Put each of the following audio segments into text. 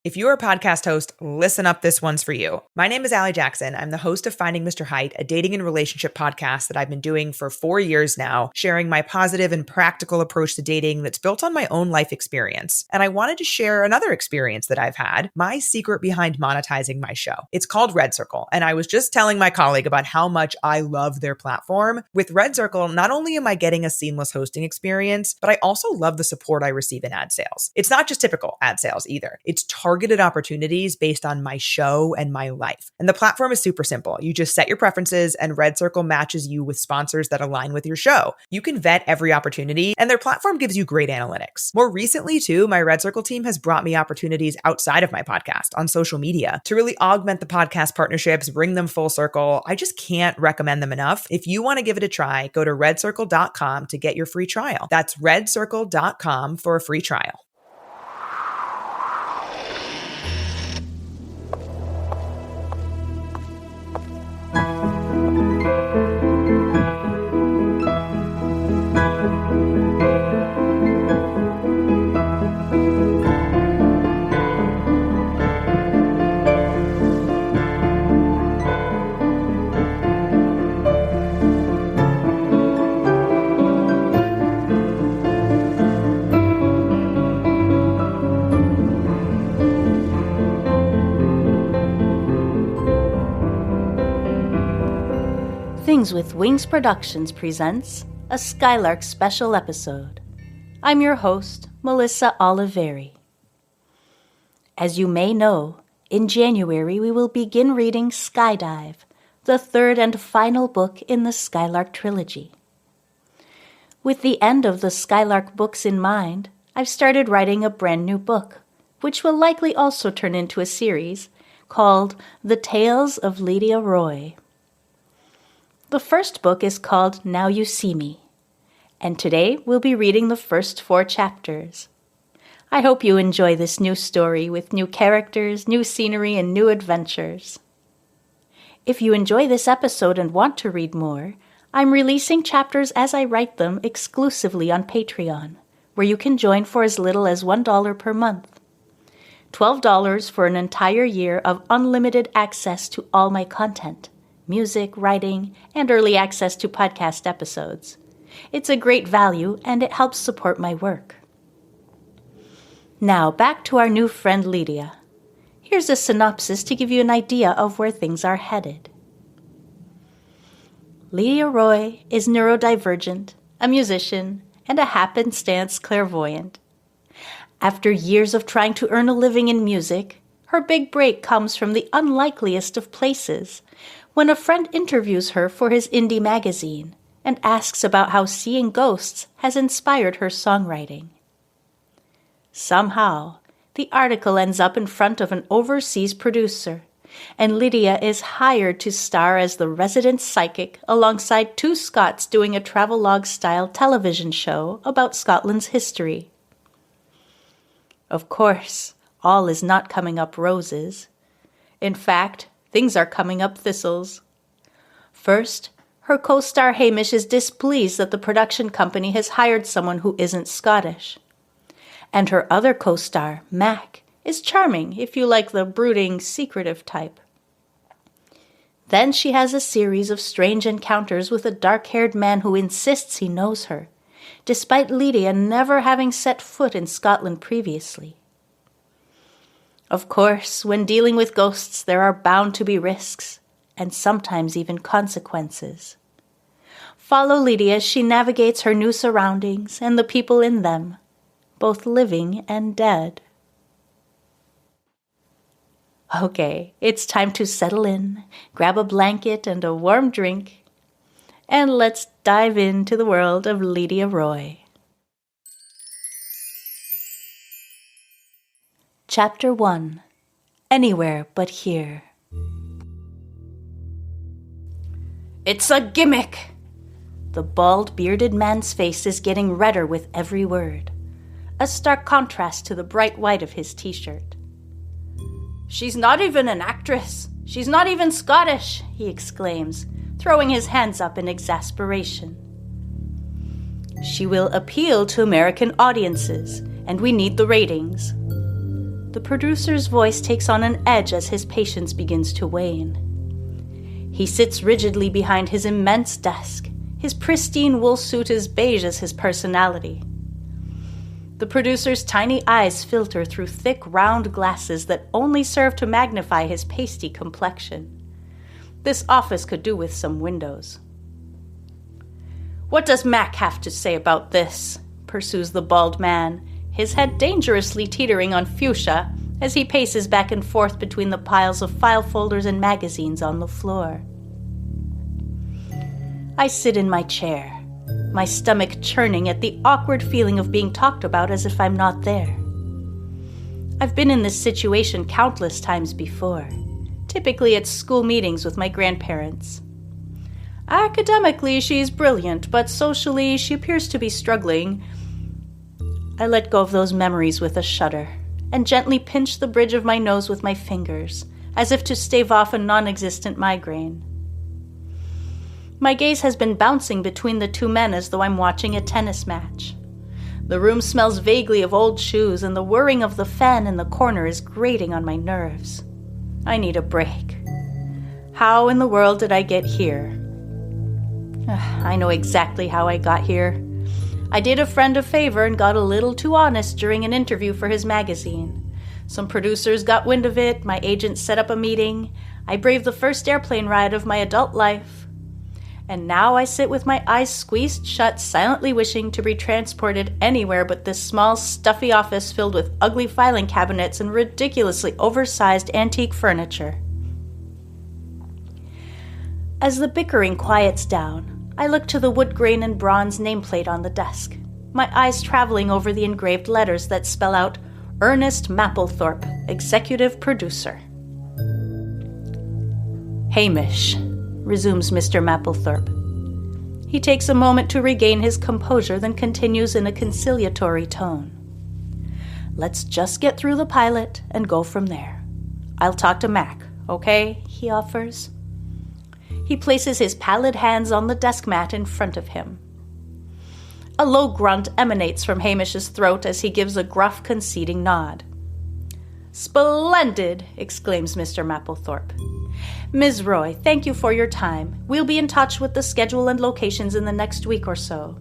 If you're a podcast host, listen up, this one's for you. My name is Allie Jackson. I'm the host of Finding Mr. Height, a dating and relationship podcast that I've been doing for 4 years now, sharing my positive and practical approach to dating that's built on my own life experience. And I wanted to share another experience that I've had, my secret behind monetizing my show. It's called Red Circle, and I was just telling my colleague about how much I love their platform. With Red Circle, not only am I getting a seamless hosting experience, but I also love the support I receive in ad sales. It's not just typical ad sales either. It's targeted opportunities based on my show and my life. And the platform is super simple. You just set your preferences and Red Circle matches you with sponsors that align with your show. You can vet every opportunity and their platform gives you great analytics. More recently too, my Red Circle team has brought me opportunities outside of my podcast on social media to really augment the podcast partnerships, bring them full circle. I just can't recommend them enough. If you want to give it a try, go to redcircle.com to get your free trial. That's redcircle.com for a free trial. Things with Wings Productions presents a Skylark Special episode. I'm your host, Melissa Oliveri. As you may know, in January we will begin reading Skydive, the third and final book in the Skylark trilogy. With the end of the Skylark books in mind, I've started writing a brand new book, which will likely also turn into a series called The Tales of Ledia Roy. The first book is called Now You See Me, and today we'll be reading the first 4 chapters. I hope you enjoy this new story with new characters, new scenery, and new adventures. If you enjoy this episode and want to read more, I'm releasing chapters as I write them exclusively on Patreon, where you can join for as little as $1 per month. $12 for an entire year of unlimited access to all my content. Music, writing, and early access to podcast episodes. It's a great value and it helps support my work. Now back to our new friend Ledia. Here's a synopsis to give you an idea of where things are headed. Ledia Roy is neurodivergent, a musician, and a happenstance clairvoyant. After years of trying to earn a living in music, her big break comes from the unlikeliest of places, when a friend interviews her for his indie magazine and asks about how seeing ghosts has inspired her songwriting. Somehow, the article ends up in front of an overseas producer, and Ledia is hired to star as the resident psychic alongside 2 Scots doing a travelog-style television show about Scotland's history. Of course, all is not coming up roses. In fact, things are coming up thistles. First, her co-star Hamish is displeased that the production company has hired someone who isn't Scottish. And her other co-star, Mac, is charming if you like the brooding, secretive type. Then she has a series of strange encounters with a dark-haired man who insists he knows her, despite Ledia never having set foot in Scotland previously. Of course, when dealing with ghosts, there are bound to be risks, and sometimes even consequences. Follow Ledia as she navigates her new surroundings and the people in them, both living and dead. Okay, it's time to settle in, grab a blanket and a warm drink, and let's dive into the world of Ledia Roy. Chapter 1. Anywhere But Here. It's a gimmick! The bald, bearded man's face is getting redder with every word, a stark contrast to the bright white of his t-shirt. She's not even an actress. She's not even Scottish, he exclaims, throwing his hands up in exasperation. She will appeal to American audiences, and we need the ratings. The producer's voice takes on an edge as his patience begins to wane. He sits rigidly behind his immense desk. His pristine wool suit is beige as his personality. The producer's tiny eyes filter through thick, round glasses that only serve to magnify his pasty complexion. This office could do with some windows. "What does Mac have to say about this?" pursues the bald man, his head dangerously teetering on fuchsia as he paces back and forth between the piles of file folders and magazines on the floor. I sit in my chair, my stomach churning at the awkward feeling of being talked about as if I'm not there. I've been in this situation countless times before, typically at school meetings with my grandparents. Academically, she's brilliant, but socially, she appears to be struggling. I let go of those memories with a shudder and gently pinch the bridge of my nose with my fingers, as if to stave off a non-existent migraine. My gaze has been bouncing between the two men as though I'm watching a tennis match. The room smells vaguely of old shoes, and the whirring of the fan in the corner is grating on my nerves. I need a break. How in the world did I get here? I know exactly how I got here. I did a friend a favor and got a little too honest during an interview for his magazine. Some producers got wind of it, my agent set up a meeting, I braved the first airplane ride of my adult life. And now I sit with my eyes squeezed shut, silently wishing to be transported anywhere but this small, stuffy office filled with ugly filing cabinets and ridiculously oversized antique furniture. As the bickering quiets down, I look to the wood grain and bronze nameplate on the desk, my eyes traveling over the engraved letters that spell out Ernest Mapplethorpe, Executive Producer. "Hamish," resumes Mr. Mapplethorpe. He takes a moment to regain his composure, then continues in a conciliatory tone. "Let's just get through the pilot and go from there. I'll talk to Mac, okay?" he offers. He places his pallid hands on the desk mat in front of him. A low grunt emanates from Hamish's throat as he gives a gruff, conceding nod. "Splendid!" exclaims Mr. Mapplethorpe. "Ms. Roy, thank you for your time. We'll be in touch with the schedule and locations in the next week or so.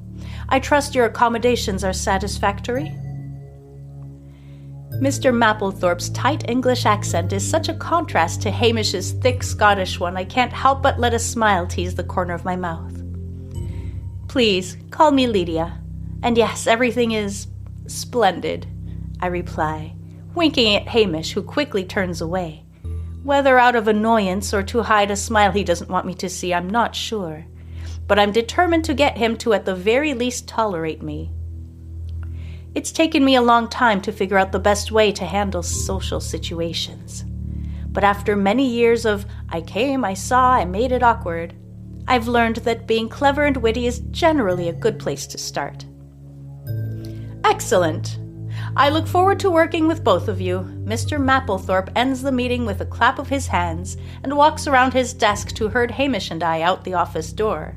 I trust your accommodations are satisfactory?" Mr. Mapplethorpe's tight English accent is such a contrast to Hamish's thick Scottish one, I can't help but let a smile tease the corner of my mouth. "Please, call me Ledia. And yes, everything is splendid," I reply, winking at Hamish, who quickly turns away. Whether out of annoyance or to hide a smile he doesn't want me to see, I'm not sure. But I'm determined to get him to at the very least tolerate me. It's taken me a long time to figure out the best way to handle social situations. But after many years of I came, I saw, I made it awkward, I've learned that being clever and witty is generally a good place to start. "Excellent! I look forward to working with both of you." Mr. Mapplethorpe ends the meeting with a clap of his hands and walks around his desk to herd Hamish and I out the office door.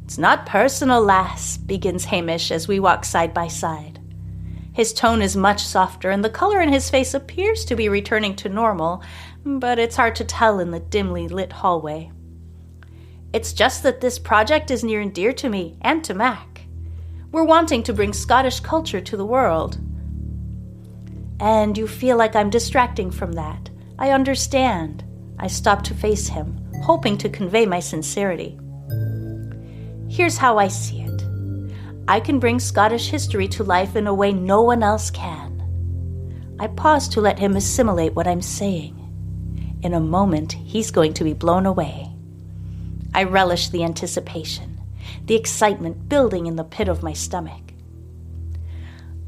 "It's not personal, lass," begins Hamish as we walk side by side. His tone is much softer, and the color in his face appears to be returning to normal, but it's hard to tell in the dimly lit hallway. "It's just that this project is near and dear to me and to Mac. We're wanting to bring Scottish culture to the world." "And you feel like I'm distracting from that. I understand." I stop to face him, hoping to convey my sincerity. "Here's how I see it. I can bring Scottish history to life in a way no one else can." I pause to let him assimilate what I'm saying. In a moment, he's going to be blown away. I relish the anticipation, the excitement building in the pit of my stomach.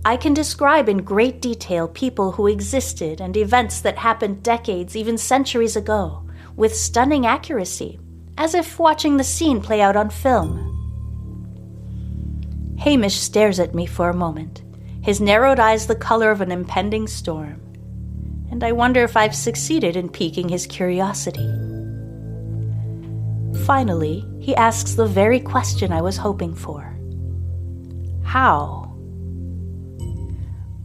I can describe in great detail people who existed and events that happened decades, even centuries ago, with stunning accuracy, as if watching the scene play out on film. Hamish stares at me for a moment, his narrowed eyes the color of an impending storm, and I wonder if I've succeeded in piquing his curiosity. Finally, he asks the very question I was hoping for. "How?"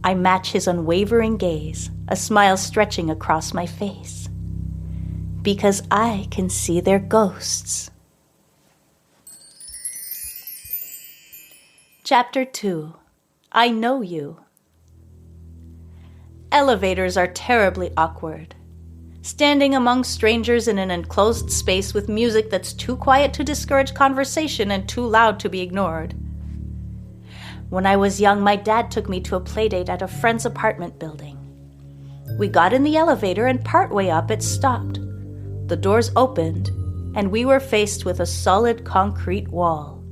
I match his unwavering gaze, a smile stretching across my face. Because I can see their ghosts. Chapter 2. I Know You. Elevators are terribly awkward. Standing among strangers in an enclosed space with music that's too quiet to discourage conversation and too loud to be ignored. When I was young, my dad took me to a playdate at a friend's apartment building. We got in the elevator and partway up it stopped. The doors opened, and we were faced with a solid concrete wall.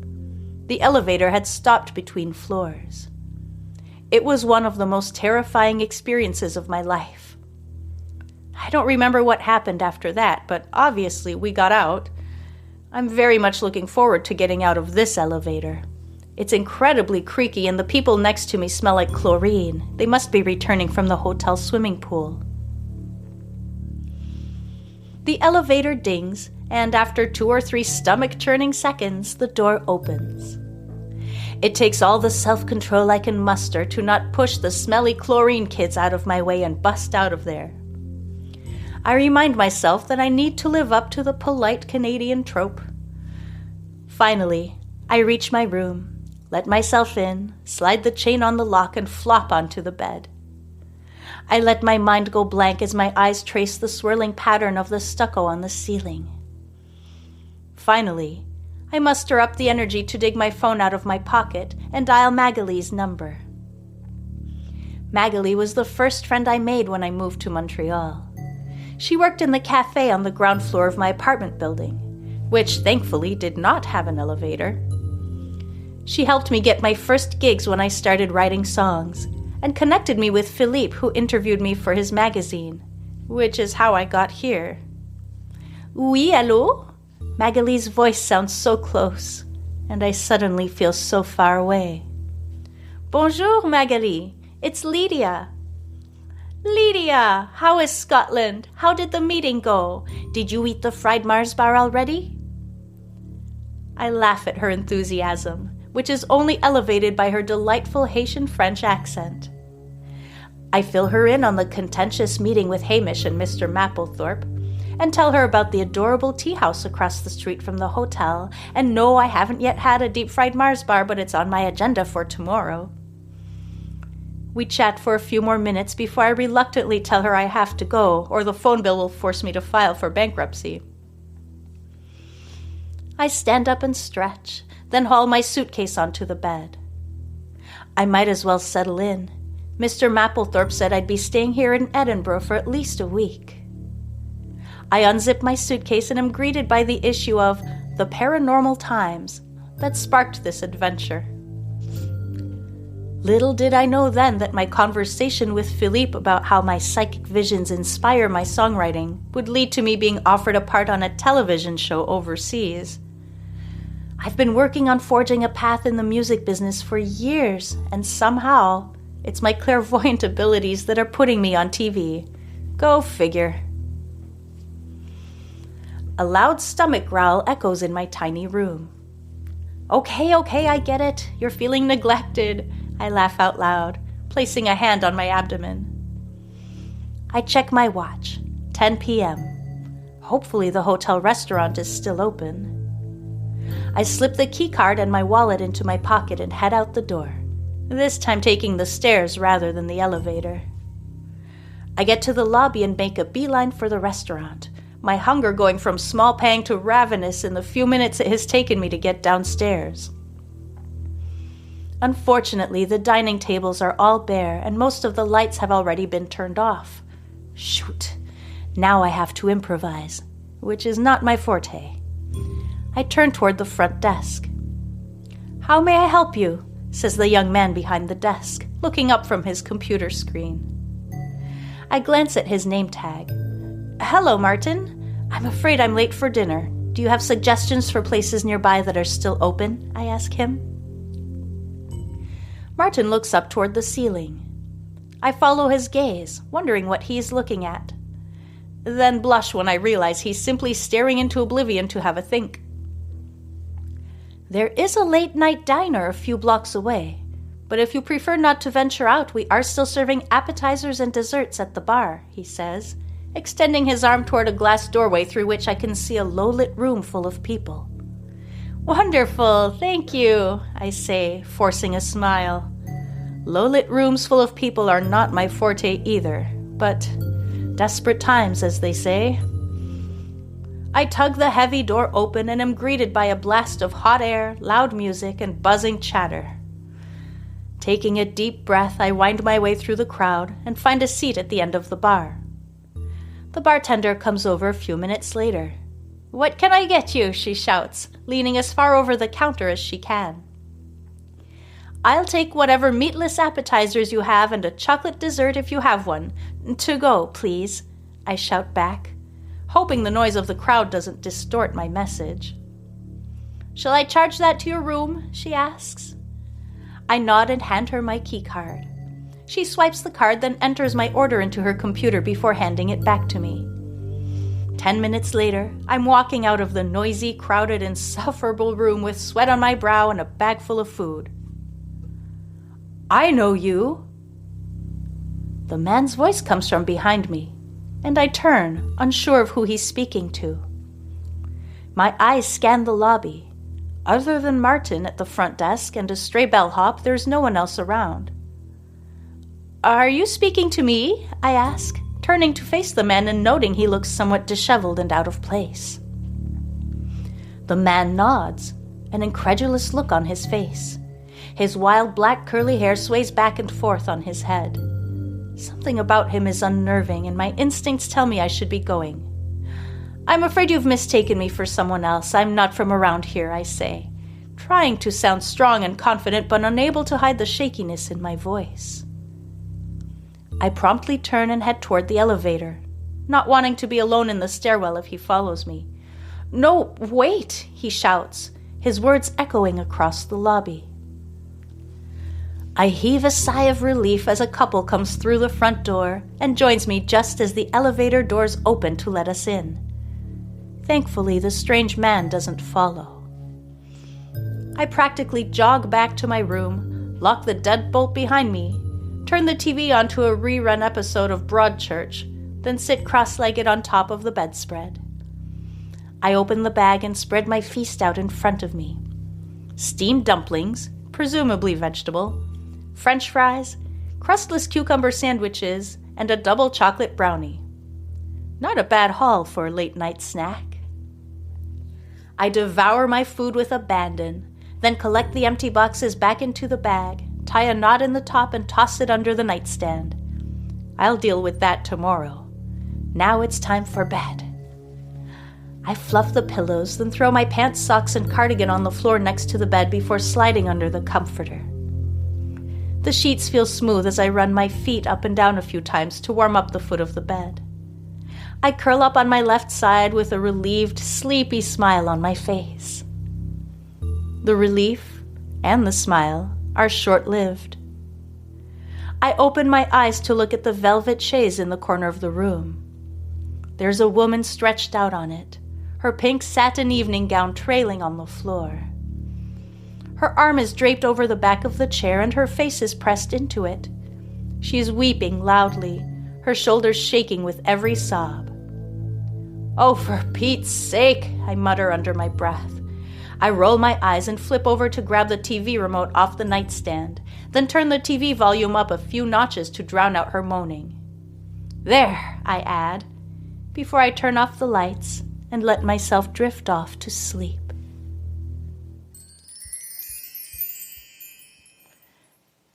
The elevator had stopped between floors. It was one of the most terrifying experiences of my life. I don't remember what happened after that, but obviously we got out. I'm very much looking forward to getting out of this elevator. It's incredibly creaky and the people next to me smell like chlorine. They must be returning from the hotel swimming pool. The elevator dings, and after 2 or 3 stomach-churning seconds, the door opens. It takes all the self-control I can muster to not push the smelly chlorine kids out of my way and bust out of there. I remind myself that I need to live up to the polite Canadian trope. Finally, I reach my room, let myself in, slide the chain on the lock, and flop onto the bed. I let my mind go blank as my eyes trace the swirling pattern of the stucco on the ceiling. Finally, I muster up the energy to dig my phone out of my pocket and dial Magali's number. Magali was the first friend I made when I moved to Montreal. She worked in the cafe on the ground floor of my apartment building, which thankfully did not have an elevator. She helped me get my first gigs when I started writing songs, and connected me with Philippe, who interviewed me for his magazine, which is how I got here. Oui, allô? Magali's voice sounds so close, and I suddenly feel so far away. Bonjour, Magali. It's Ledia. Ledia, how is Scotland? How did the meeting go? Did you eat the fried Mars bar already? I laugh at her enthusiasm, which is only elevated by her delightful Haitian French accent. I fill her in on the contentious meeting with Hamish and Mr. Mapplethorpe, and tell her about the adorable tea house across the street from the hotel, and no, I haven't yet had a deep-fried Mars bar, but it's on my agenda for tomorrow. We chat for a few more minutes before I reluctantly tell her I have to go, or the phone bill will force me to file for bankruptcy. I stand up and stretch, then haul my suitcase onto the bed. I might as well settle in. Mr. Mapplethorpe said I'd be staying here in Edinburgh for at least a week. I unzip my suitcase and am greeted by the issue of The Paranormal Times that sparked this adventure. Little did I know then that my conversation with Philippe about how my psychic visions inspire my songwriting would lead to me being offered a part on a television show overseas. I've been working on forging a path in the music business for years, and somehow it's my clairvoyant abilities that are putting me on TV. Go figure. A loud stomach growl echoes in my tiny room. Okay, I get it. You're feeling neglected. I laugh out loud, placing a hand on my abdomen. I check my watch. 10 p.m. Hopefully the hotel restaurant is still open. I slip the keycard and my wallet into my pocket and head out the door, this time taking the stairs rather than the elevator. I get to the lobby and make a beeline for the restaurant, my hunger going from small pang to ravenous in the few minutes it has taken me to get downstairs. Unfortunately, the dining tables are all bare and most of the lights have already been turned off. Shoot, now I have to improvise, which is not my forte. I turn toward the front desk. How may I help you? Says the young man behind the desk, looking up from his computer screen. I glance at his name tag. Hello, Martin. I'm afraid I'm late for dinner. Do you have suggestions for places nearby that are still open? I ask him. Martin looks up toward the ceiling. I follow his gaze, wondering what he's looking at. Then blush when I realize he's simply staring into oblivion to have a think. There is a late-night diner a few blocks away, But if you prefer not to venture out, we are still serving appetizers and desserts at the bar, he says, extending his arm toward a glass doorway through which I can see a low-lit room full of people. Wonderful, thank you, I say, forcing a smile. Low-lit rooms full of people are not my forte either, but desperate times, as they say. I tug the heavy door open and am greeted by a blast of hot air, loud music, and buzzing chatter. Taking a deep breath, I wind my way through the crowd and find a seat at the end of the bar. The bartender comes over a few minutes later. "What can I get you?" she shouts, leaning as far over the counter as she can. "I'll take whatever meatless appetizers you have and a chocolate dessert if you have one. To go, please," I shout back, hoping the noise of the crowd doesn't distort my message. "Shall I charge that to your room?" she asks. I nod and hand her my key card. She swipes the card, then enters my order into her computer before handing it back to me. 10 minutes later, I'm walking out of the noisy, crowded, insufferable room with sweat on my brow and a bag full of food. "I know you." The man's voice comes from behind me, and I turn, unsure of who he's speaking to. My eyes scan the lobby. Other than Martin at the front desk and a stray bellhop, there's no one else around. "Are you speaking to me?" I ask, turning to face the man and noting he looks somewhat disheveled and out of place. The man nods, an incredulous look on his face. His wild black curly hair sways back and forth on his head. Something about him is unnerving, and my instincts tell me I should be going. "I'm afraid you've mistaken me for someone else. I'm not from around here," I say, trying to sound strong and confident, but unable to hide the shakiness in my voice. I promptly turn and head toward the elevator, not wanting to be alone in the stairwell if he follows me. "No, wait," he shouts, his words echoing across the lobby. I heave a sigh of relief as a couple comes through the front door and joins me just as the elevator doors open to let us in. Thankfully, the strange man doesn't follow. I practically jog back to my room, lock the deadbolt behind me, turn the TV onto a rerun episode of Broadchurch, then sit cross-legged on top of the bedspread. I open the bag and spread my feast out in front of me. Steamed dumplings, presumably vegetable, French fries, crustless cucumber sandwiches, and a double chocolate brownie. Not a bad haul for a late-night snack. I devour my food with abandon, then collect the empty boxes back into the bag, tie a knot in the top, and toss it under the nightstand. I'll deal with that tomorrow. Now it's time for bed. I fluff the pillows, then throw my pants, socks, and cardigan on the floor next to the bed before sliding under the comforter. The sheets feel smooth as I run my feet up and down a few times to warm up the foot of the bed. I curl up on my left side with a relieved, sleepy smile on my face. The relief and the smile are short-lived. I open my eyes to look at the velvet chaise in the corner of the room. There's a woman stretched out on it, her pink satin evening gown trailing on the floor. Her arm is draped over the back of the chair and her face is pressed into it. She is weeping loudly, her shoulders shaking with every sob. "Oh, for Pete's sake," I mutter under my breath. I roll my eyes and flip over to grab the TV remote off the nightstand, then turn the TV volume up a few notches to drown out her moaning. "There," I add, before I turn off the lights and let myself drift off to sleep.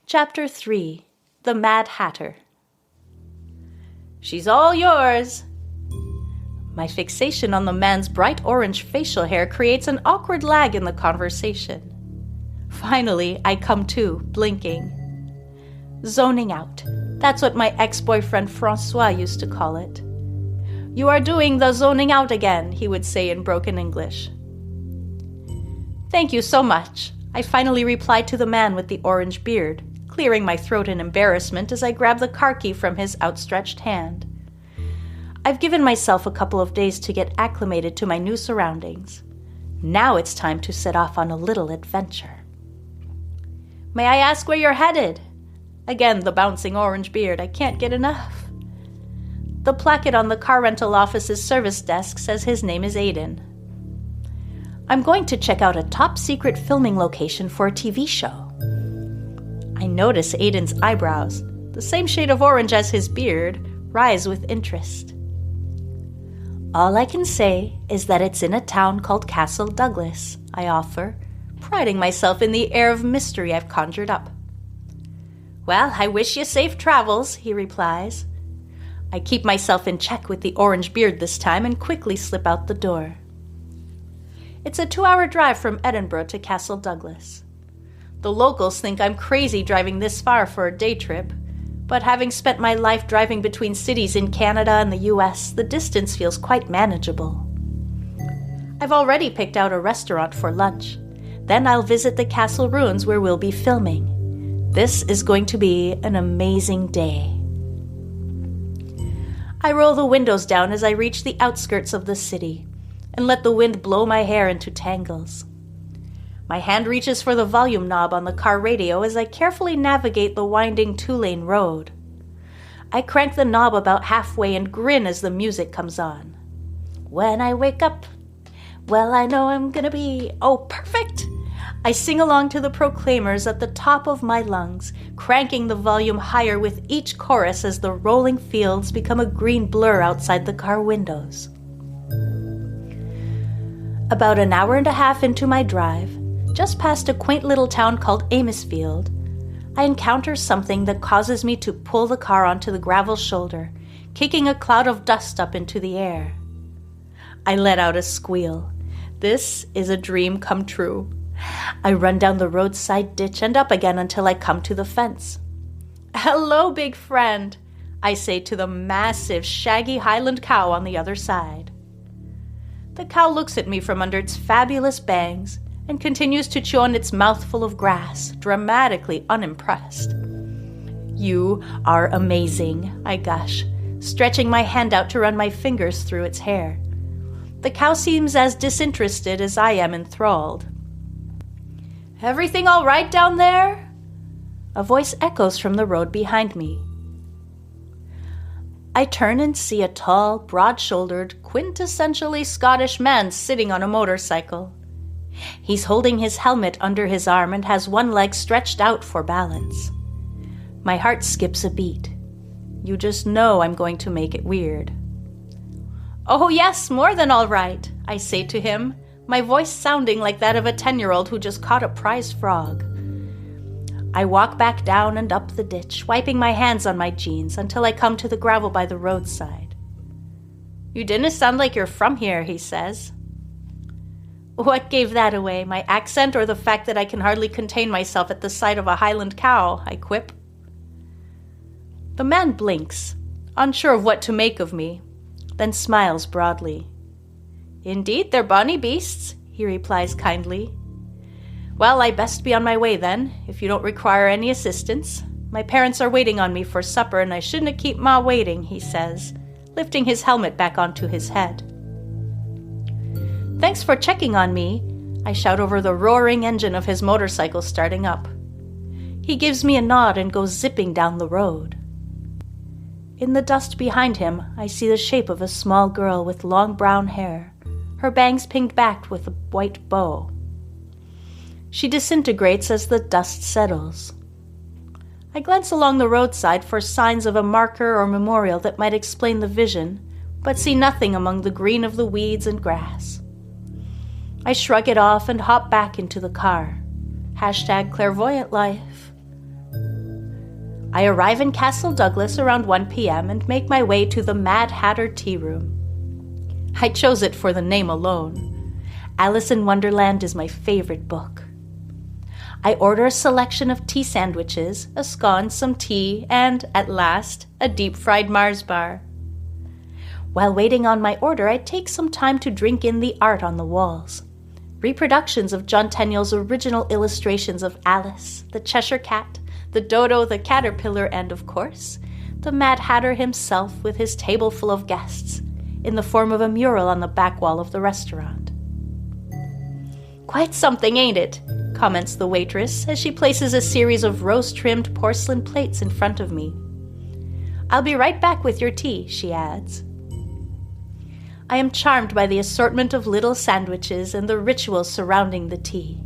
Chapter 3. The Mad Hatter. "She's all yours." My fixation on the man's bright orange facial hair creates an awkward lag in the conversation. Finally, I come to, blinking. Zoning out. That's what my ex-boyfriend Francois used to call it. "You are doing the zoning out again," he would say in broken English. "Thank you so much," I finally replied to the man with the orange beard, clearing my throat in embarrassment as I grabbed the car key from his outstretched hand. I've given myself a couple of days to get acclimated to my new surroundings. Now it's time to set off on a little adventure. May I ask where you're headed? Again, the bouncing orange beard. I can't get enough. The placket on the car rental office's service desk says his name is Aiden. I'm going to check out a top-secret filming location for a TV show. I notice Aiden's eyebrows, the same shade of orange as his beard, rise with interest. All I can say is that it's in a town called Castle Douglas, I offer, priding myself in the air of mystery I've conjured up. Well, I wish you safe travels, he replies. I keep myself in check with the orange beard this time and quickly slip out the door. It's a 2-hour drive from Edinburgh to Castle Douglas. The locals think I'm crazy driving this far for a day trip, but having spent my life driving between cities in Canada and the US, the distance feels quite manageable. I've already picked out a restaurant for lunch. Then I'll visit the castle ruins where we'll be filming. This is going to be an amazing day. I roll the windows down as I reach the outskirts of the city and let the wind blow my hair into tangles. My hand reaches for the volume knob on the car radio as I carefully navigate the winding 2-lane road. I crank the knob about halfway and grin as the music comes on. When I wake up, well, I know I'm gonna be, perfect! I sing along to the Proclaimers at the top of my lungs, cranking the volume higher with each chorus as the rolling fields become a green blur outside the car windows. About an hour and a half into my drive, just past a quaint little town called Amosfield, I encounter something that causes me to pull the car onto the gravel shoulder, kicking a cloud of dust up into the air. I let out a squeal. This is a dream come true. I run down the roadside ditch and up again until I come to the fence. "Hello, big friend," I say to the massive, shaggy Highland cow on the other side. The cow looks at me from under its fabulous bangs and continues to chew on its mouthful of grass, dramatically unimpressed. "You are amazing," I gush, stretching my hand out to run my fingers through its hair. The cow seems as disinterested as I am enthralled. "Everything all right down there?" A voice echoes from the road behind me. I turn and see a tall, broad-shouldered, quintessentially Scottish man sitting on a motorcycle. He's holding his helmet under his arm and has one leg stretched out for balance. My heart skips a beat. You just know I'm going to make it weird. "Oh yes, more than all right," I say to him, my voice sounding like that of a 10-year-old who just caught a prize frog. I walk back down and up the ditch, wiping my hands on my jeans until I come to the gravel by the roadside. "You didn't sound like you're from here," he says. What gave that away, my accent or the fact that I can hardly contain myself at the sight of a Highland cow, I quip. The man blinks, unsure of what to make of me, then smiles broadly. "Indeed, they're bonny beasts," he replies kindly. "Well, I best be on my way then, if you don't require any assistance. My parents are waiting on me for supper and I shouldn't keep Ma waiting," he says, lifting his helmet back onto his head. "Thanks for checking on me," I shout over the roaring engine of his motorcycle starting up. He gives me a nod and goes zipping down the road. In the dust behind him, I see the shape of a small girl with long brown hair, her bangs pinned back with a white bow. She disintegrates as the dust settles. I glance along the roadside for signs of a marker or memorial that might explain the vision, but see nothing among the green of the weeds and grass. I shrug it off and hop back into the car. #clairvoyant life. I arrive in Castle Douglas around 1 p.m. and make my way to the Mad Hatter Tea Room. I chose it for the name alone. Alice in Wonderland is my favorite book. I order a selection of tea sandwiches, a scone, some tea, and, at last, a deep-fried Mars bar. While waiting on my order, I take some time to drink in the art on the walls. Reproductions of John Tenniel's original illustrations of Alice, the Cheshire Cat, the Dodo, the Caterpillar, and, of course, the Mad Hatter himself with his table full of guests, in the form of a mural on the back wall of the restaurant. "Quite something, ain't it?" comments the waitress as she places a series of rose-trimmed porcelain plates in front of me. "I'll be right back with your tea," she adds. I am charmed by the assortment of little sandwiches and the rituals surrounding the tea.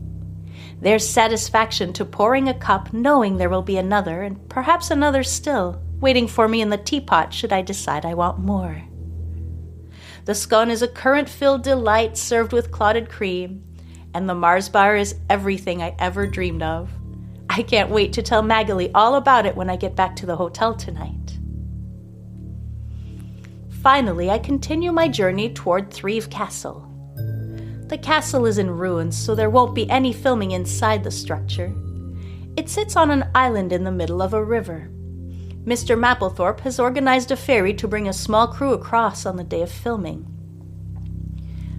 There's satisfaction to pouring a cup knowing there will be another, and perhaps another still, waiting for me in the teapot should I decide I want more. The scone is a currant-filled delight served with clotted cream, and the Mars bar is everything I ever dreamed of. I can't wait to tell Magali all about it when I get back to the hotel tonight. Finally, I continue my journey toward Thrieve Castle. The castle is in ruins, so there won't be any filming inside the structure. It sits on an island in the middle of a river. Mr. Mapplethorpe has organized a ferry to bring a small crew across on the day of filming.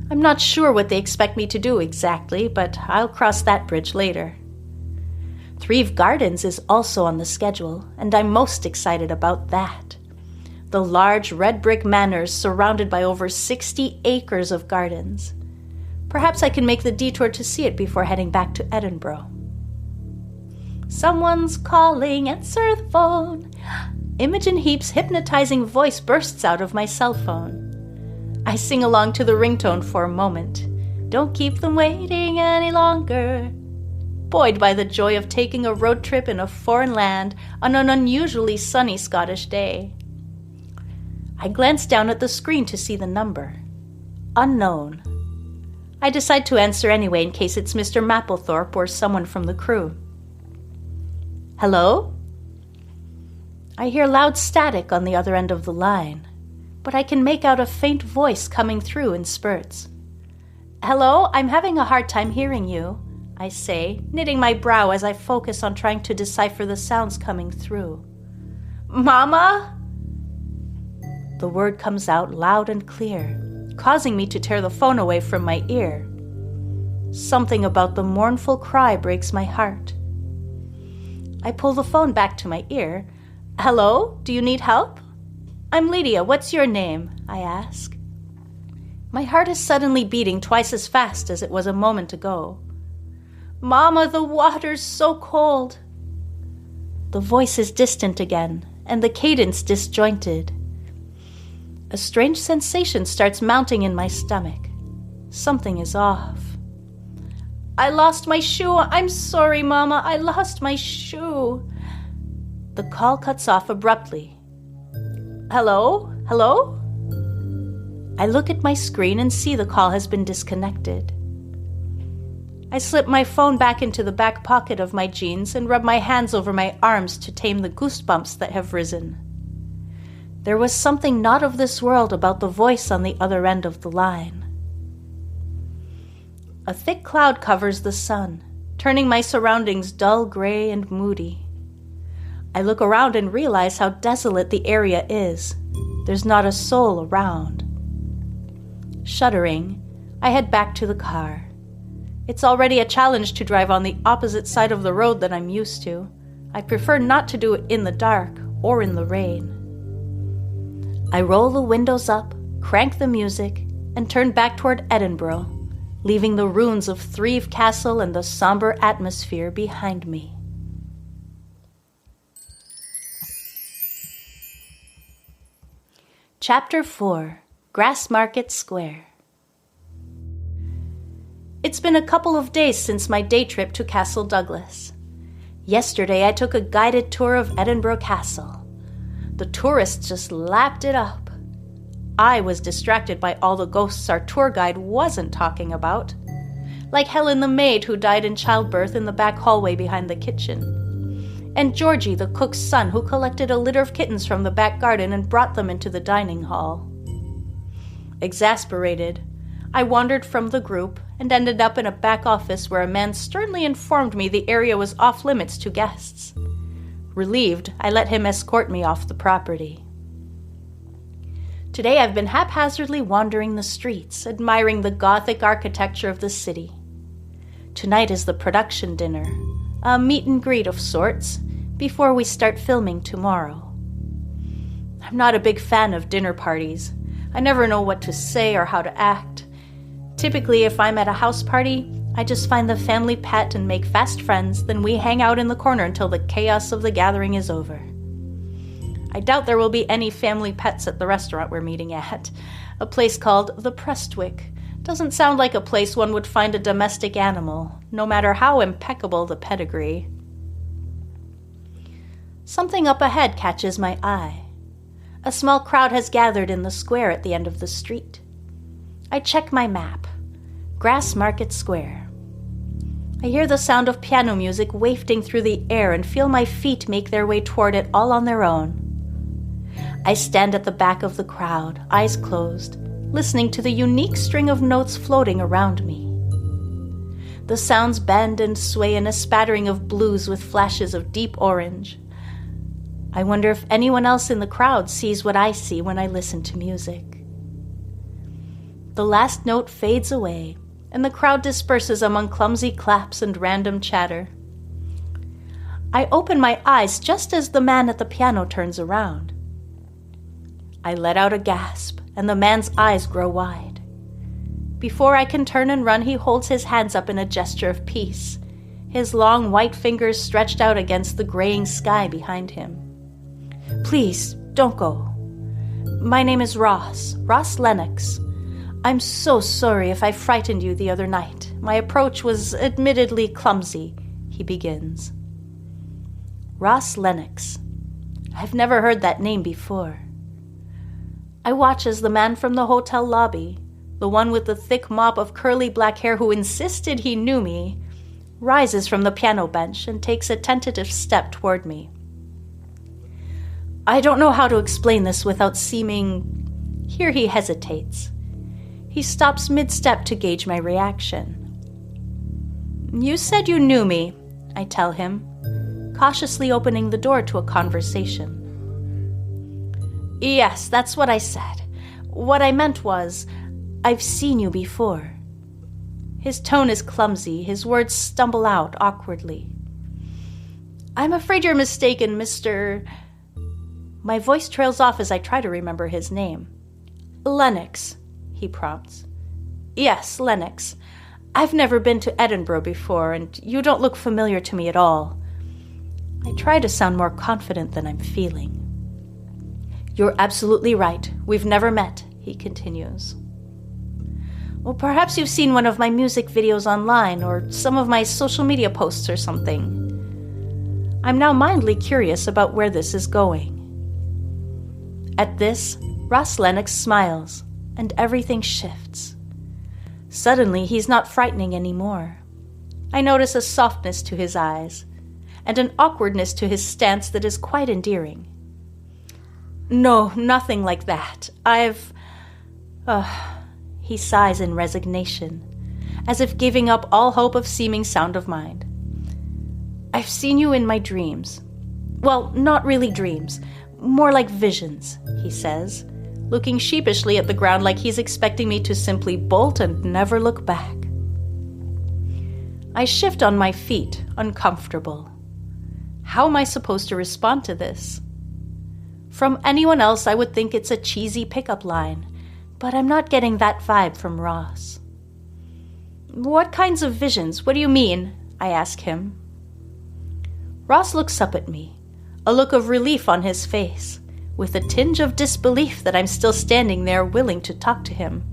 I'm not sure what they expect me to do exactly, but I'll cross that bridge later. Thrieve Gardens is also on the schedule, and I'm most excited about that. The large red brick manors surrounded by over 60 acres of gardens. Perhaps I can make the detour to see it before heading back to Edinburgh. Someone's calling, answer the phone. Imogen Heap's hypnotizing voice bursts out of my cell phone. I sing along to the ringtone for a moment. Don't keep them waiting any longer. Buoyed by the joy of taking a road trip in a foreign land on an unusually sunny Scottish day. I glance down at the screen to see the number. Unknown. I decide to answer anyway in case it's Mr. Mapplethorpe or someone from the crew. Hello? I hear loud static on the other end of the line, but I can make out a faint voice coming through in spurts. Hello, I'm having a hard time hearing you, I say, knitting my brow as I focus on trying to decipher the sounds coming through. Mama? The word comes out loud and clear, causing me to tear the phone away from my ear. Something about the mournful cry breaks my heart. I pull the phone back to my ear. Hello? Do you need help? I'm Lydia. What's your name? I ask. My heart is suddenly beating twice as fast as it was a moment ago. Mama, the water's so cold. The voice is distant again, and the cadence disjointed. A strange sensation starts mounting in my stomach. Something is off. I lost my shoe. I'm sorry, Mama. I lost my shoe. The call cuts off abruptly. Hello? Hello? I look at my screen and see the call has been disconnected. I slip my phone back into the back pocket of my jeans and rub my hands over my arms to tame the goosebumps that have risen. There was something not of this world about the voice on the other end of the line. A thick cloud covers the sun, turning my surroundings dull gray and moody. I look around and realize how desolate the area is. There's not a soul around. Shuddering, I head back to the car. It's already a challenge to drive on the opposite side of the road than I'm used to. I prefer not to do it in the dark or in the rain. I roll the windows up, crank the music, and turn back toward Edinburgh, leaving the ruins of Thrieve Castle and the somber atmosphere behind me. Chapter 4, Grassmarket Square. It's been a couple of days since my day trip to Castle Douglas. Yesterday I took a guided tour of Edinburgh Castle. The tourists just lapped it up. I was distracted by all the ghosts our tour guide wasn't talking about, like Helen the maid who died in childbirth in the back hallway behind the kitchen, and Georgie the cook's son who collected a litter of kittens from the back garden and brought them into the dining hall. Exasperated, I wandered from the group and ended up in a back office where a man sternly informed me the area was off limits to guests. Relieved, I let him escort me off the property. Today I've been haphazardly wandering the streets, admiring the Gothic architecture of the city. Tonight is the production dinner, a meet and greet of sorts, before we start filming tomorrow. I'm not a big fan of dinner parties. I never know what to say or how to act. Typically, if I'm at a house party, I just find the family pet and make fast friends, then we hang out in the corner until the chaos of the gathering is over. I doubt there will be any family pets at the restaurant we're meeting at. A place called the Prestwick doesn't sound like a place one would find a domestic animal, no matter how impeccable the pedigree. Something up ahead catches my eye. A small crowd has gathered in the square at the end of the street. I check my map. Grassmarket Square. I hear the sound of piano music wafting through the air and feel my feet make their way toward it all on their own. I stand at the back of the crowd, eyes closed, listening to the unique string of notes floating around me. The sounds bend and sway in a spattering of blues with flashes of deep orange. I wonder if anyone else in the crowd sees what I see when I listen to music. The last note fades away, and the crowd disperses among clumsy claps and random chatter. I open my eyes just as the man at the piano turns around. I let out a gasp, and the man's eyes grow wide. Before I can turn and run, he holds his hands up in a gesture of peace, his long white fingers stretched out against the graying sky behind him. Please, don't go. My name is Ross Lennox. I'm so sorry if I frightened you the other night. My approach was admittedly clumsy, he begins. Ross Lennox. I've never heard that name before. I watch as the man from the hotel lobby, the one with the thick mop of curly black hair who insisted he knew me, rises from the piano bench and takes a tentative step toward me. I don't know how to explain this without seeming... Here he hesitates. He stops mid-step to gauge my reaction. You said you knew me, I tell him, cautiously opening the door to a conversation. Yes, that's what I said. What I meant was, I've seen you before. His tone is clumsy, his words stumble out awkwardly. I'm afraid you're mistaken, Mr. My voice trails off as I try to remember his name. Lennox, he prompts. Yes, Lennox. I've never been to Edinburgh before, and you don't look familiar to me at all. I try to sound more confident than I'm feeling. You're absolutely right. We've never met, he continues. Well, perhaps you've seen one of my music videos online, or some of my social media posts or something. I'm now mildly curious about where this is going. At this, Ross Lennox smiles, and everything shifts. Suddenly, he's not frightening anymore. I notice a softness to his eyes, and an awkwardness to his stance that is quite endearing. No, nothing like that. He sighs in resignation, as if giving up all hope of seeming sound of mind. I've seen you in my dreams. Well, not really dreams, more like visions, he says, looking sheepishly at the ground like he's expecting me to simply bolt and never look back. I shift on my feet, uncomfortable. How am I supposed to respond to this? From anyone else, I would think it's a cheesy pickup line, but I'm not getting that vibe from Ross. What kinds of visions? What do you mean? I ask him. Ross looks up at me, a look of relief on his face, with a tinge of disbelief that I'm still standing there willing to talk to him.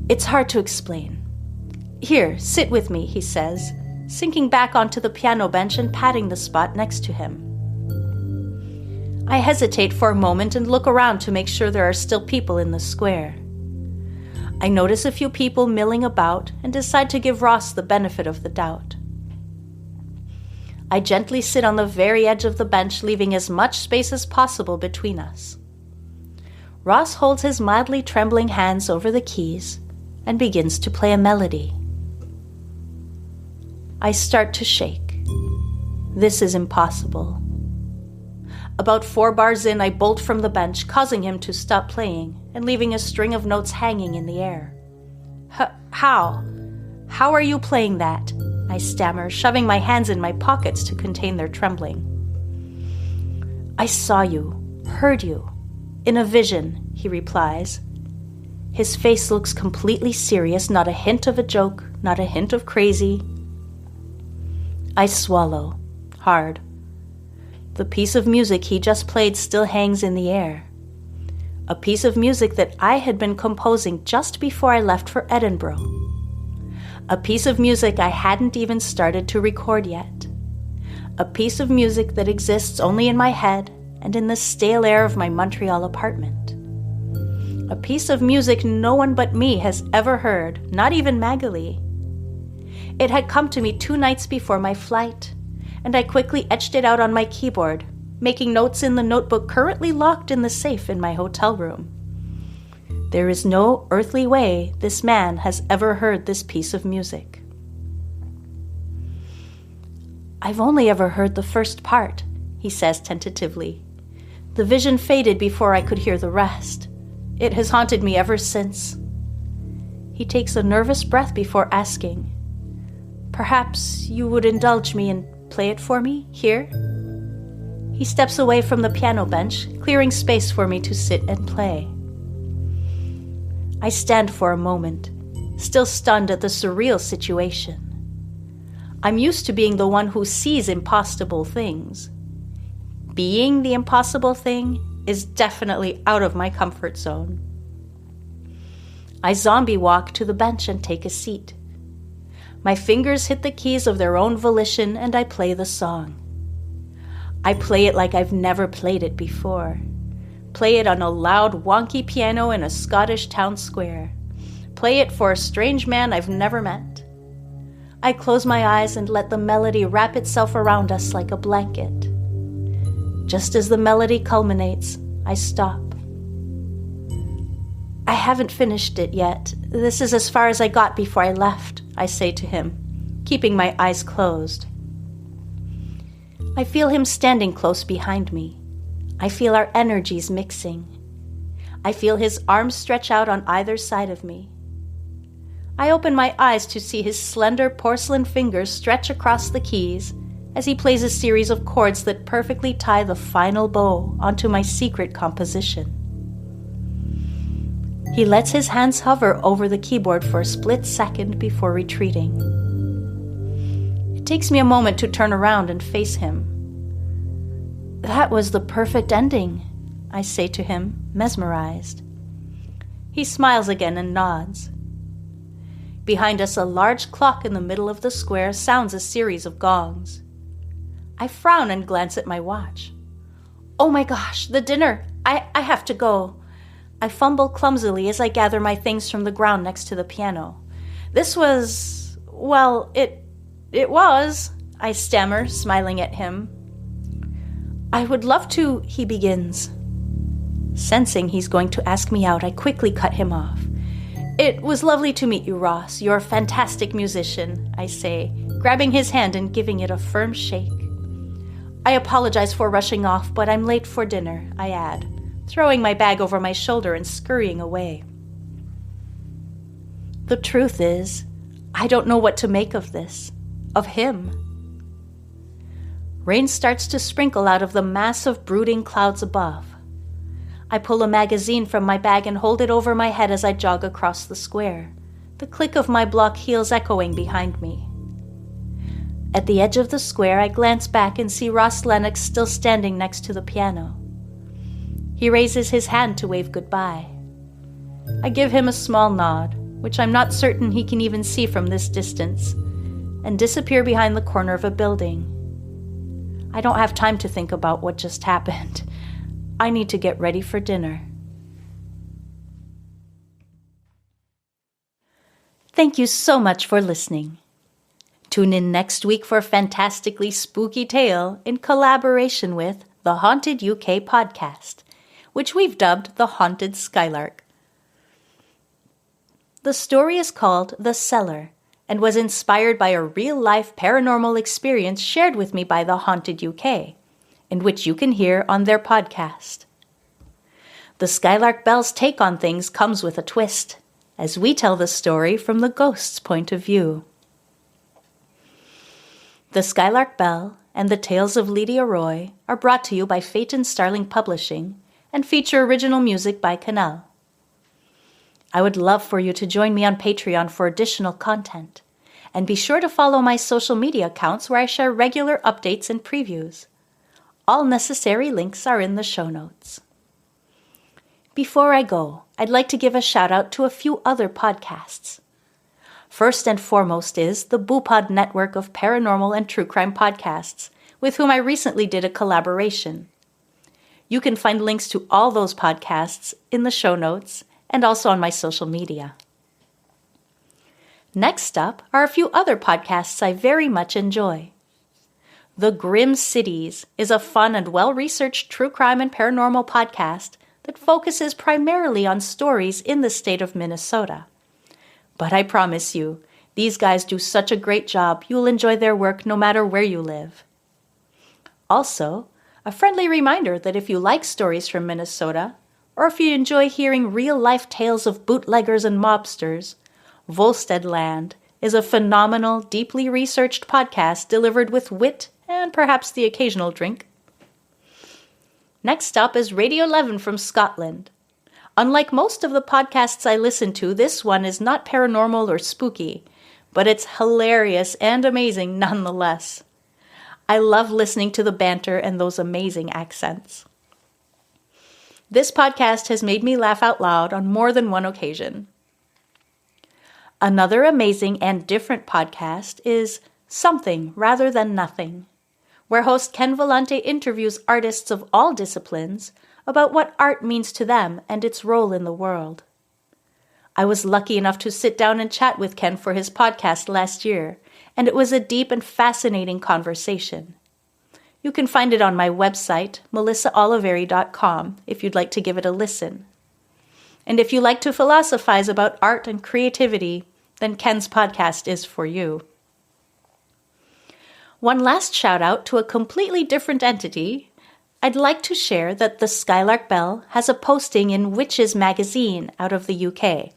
It's hard to explain. Here, sit with me, he says, sinking back onto the piano bench and patting the spot next to him. I hesitate for a moment and look around to make sure there are still people in the square. I notice a few people milling about and decide to give Ross the benefit of the doubt. I gently sit on the very edge of the bench, leaving as much space as possible between us. Ross holds his mildly trembling hands over the keys and begins to play a melody. I start to shake. This is impossible. About 4 bars in, I bolt from the bench, causing him to stop playing and leaving a string of notes hanging in the air. How? How are you playing that? I stammer, shoving my hands in my pockets to contain their trembling. I saw you, heard you, in a vision, he replies. His face looks completely serious, not a hint of a joke, not a hint of crazy. I swallow, hard. The piece of music he just played still hangs in the air. A piece of music that I had been composing just before I left for Edinburgh. A piece of music I hadn't even started to record yet. A piece of music that exists only in my head and in the stale air of my Montreal apartment. A piece of music no one but me has ever heard, not even Magali. It had come to me 2 nights before my flight, and I quickly etched it out on my keyboard, making notes in the notebook currently locked in the safe in my hotel room. There is no earthly way this man has ever heard this piece of music. I've only ever heard the first part, he says tentatively. The vision faded before I could hear the rest. It has haunted me ever since. He takes a nervous breath before asking, "Perhaps you would indulge me and play it for me, here?" He steps away from the piano bench, clearing space for me to sit and play. I stand for a moment, still stunned at the surreal situation. I'm used to being the one who sees impossible things. Being the impossible thing is definitely out of my comfort zone. I zombie walk to the bench and take a seat. My fingers hit the keys of their own volition and I play the song. I play it like I've never played it before. Play it on a loud, wonky piano in a Scottish town square. Play it for a strange man I've never met. I close my eyes and let the melody wrap itself around us like a blanket. Just as the melody culminates, I stop. I haven't finished it yet. This is as far as I got before I left, I say to him, keeping my eyes closed. I feel him standing close behind me. I feel our energies mixing. I feel his arms stretch out on either side of me. I open my eyes to see his slender porcelain fingers stretch across the keys as he plays a series of chords that perfectly tie the final bow onto my secret composition. He lets his hands hover over the keyboard for a split second before retreating. It takes me a moment to turn around and face him. "That was the perfect ending," I say to him, mesmerized. He smiles again and nods. Behind us, a large clock in the middle of the square sounds a series of gongs. I frown and glance at my watch. "Oh my gosh, the dinner! I have to go." I fumble clumsily as I gather my things from the ground next to the piano. "This was... well, it was," I stammer, smiling at him. "I would love to," he begins. Sensing he's going to ask me out, I quickly cut him off. "It was lovely to meet you, Ross. You're a fantastic musician," I say, grabbing his hand and giving it a firm shake. "I apologize for rushing off, but I'm late for dinner," I add, throwing my bag over my shoulder and scurrying away. The truth is, I don't know what to make of this, of him. Rain starts to sprinkle out of the mass of brooding clouds above. I pull a magazine from my bag and hold it over my head as I jog across the square, the click of my block heels echoing behind me. At the edge of the square, I glance back and see Ross Lennox still standing next to the piano. He raises his hand to wave goodbye. I give him a small nod, which I'm not certain he can even see from this distance, and disappear behind the corner of a building. I don't have time to think about what just happened. I need to get ready for dinner. Thank you so much for listening. Tune in next week for a fantastically spooky tale in collaboration with the Haunted UK podcast, which we've dubbed The Haunted Skylark. The story is called The Cellar and was inspired by a real-life paranormal experience shared with me by the Haunted UK, and which you can hear on their podcast. The Skylark Bell's take on things comes with a twist, as we tell the story from the ghost's point of view. The Skylark Bell and the Tales of Ledia Roy are brought to you by Phaeton Starling Publishing and feature original music by Canal. I would love for you to join me on Patreon for additional content, And be sure to follow my social media accounts where I share regular updates and previews. All necessary links are in the show notes. Before I go, I'd like to give a shout out to a few other podcasts. First and foremost is the BooPod network of paranormal and true crime podcasts, with whom I recently did a collaboration. You can find links to all those podcasts in the show notes and also on my social media. Next up are a few other podcasts I very much enjoy. The Grim Cities is a fun and well-researched true crime and paranormal podcast that focuses primarily on stories in the state of Minnesota. But I promise you, these guys do such a great job, you'll enjoy their work no matter where you live. Also, a friendly reminder that if you like stories from Minnesota, or if you enjoy hearing real-life tales of bootleggers and mobsters, Volsteadland is a phenomenal, deeply researched podcast delivered with wit and perhaps the occasional drink. Next up is Radio 11 from Scotland. Unlike most of the podcasts I listen to, this one is not paranormal or spooky, but it's hilarious and amazing nonetheless. I love listening to the banter and those amazing accents. This podcast has made me laugh out loud on more than one occasion. Another amazing and different podcast is Something Rather Than Nothing, where host Ken Vellante interviews artists of all disciplines about what art means to them and its role in the world. I was lucky enough to sit down and chat with Ken for his podcast last year, and it was a deep and fascinating conversation. You can find it on my website, melissaoliveri.com, if you'd like to give it a listen. And if you like to philosophize about art and creativity, then Ken's podcast is for you. One last shout out to a completely different entity. I'd like to share that the Skylark Bell has a posting in Witches magazine out of the UK.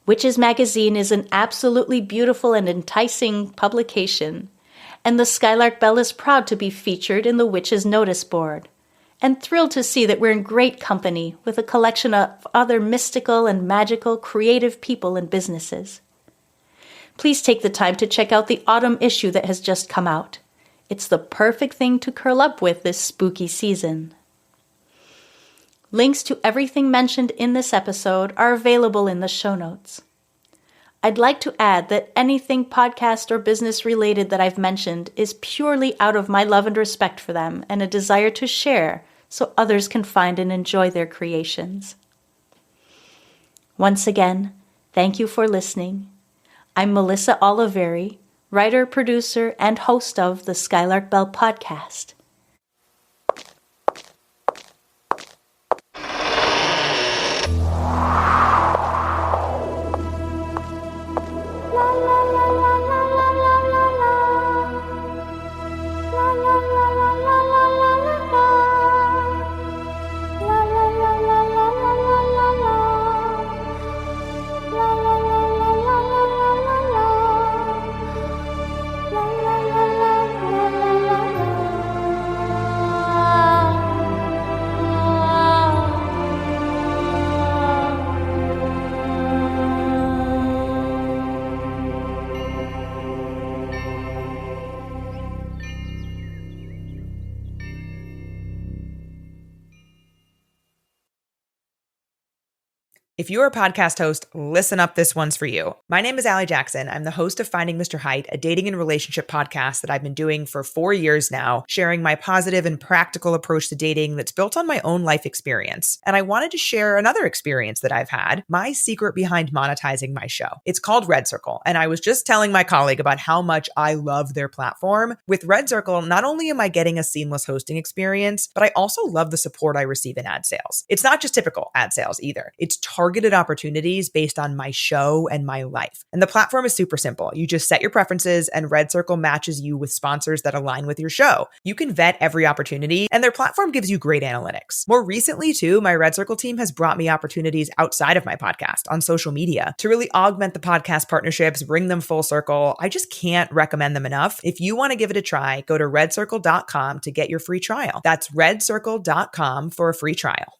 Witches magazine is an absolutely beautiful and enticing publication, and the Skylark Bell is proud to be featured in the Witches notice board, and thrilled to see that we're in great company with a collection of other mystical and magical creative people and businesses. Please take the time to check out the autumn issue that has just come out. It's the perfect thing to curl up with this spooky season. Links to everything mentioned in this episode are available in the show notes. I'd like to add that anything podcast or business related that I've mentioned is purely out of my love and respect for them and a desire to share so others can find and enjoy their creations. Once again, thank you for listening. I'm Melissa Oliveri, writer, producer, and host of the Skylark Bell podcast. If you're a podcast host, listen up, this one's for you. My name is Allie Jackson. I'm the host of Finding Mr. Height, a dating and relationship podcast that I've been doing for 4 years now, sharing my positive and practical approach to dating that's built on my own life experience. And I wanted to share another experience that I've had, my secret behind monetizing my show. It's called Red Circle, and I was just telling my colleague about how much I love their platform. With Red Circle, not only am I getting a seamless hosting experience, but I also love the support I receive in ad sales. It's not just typical ad sales either. It's targeted opportunities based on my show and my life. And the platform is super simple. You just set your preferences and Red Circle matches you with sponsors that align with your show. You can vet every opportunity and their platform gives you great analytics. More recently too, my Red Circle team has brought me opportunities outside of my podcast on social media to really augment the podcast partnerships, bring them full circle. I just can't recommend them enough. If you want to give it a try, go to redcircle.com to get your free trial. That's redcircle.com for a free trial.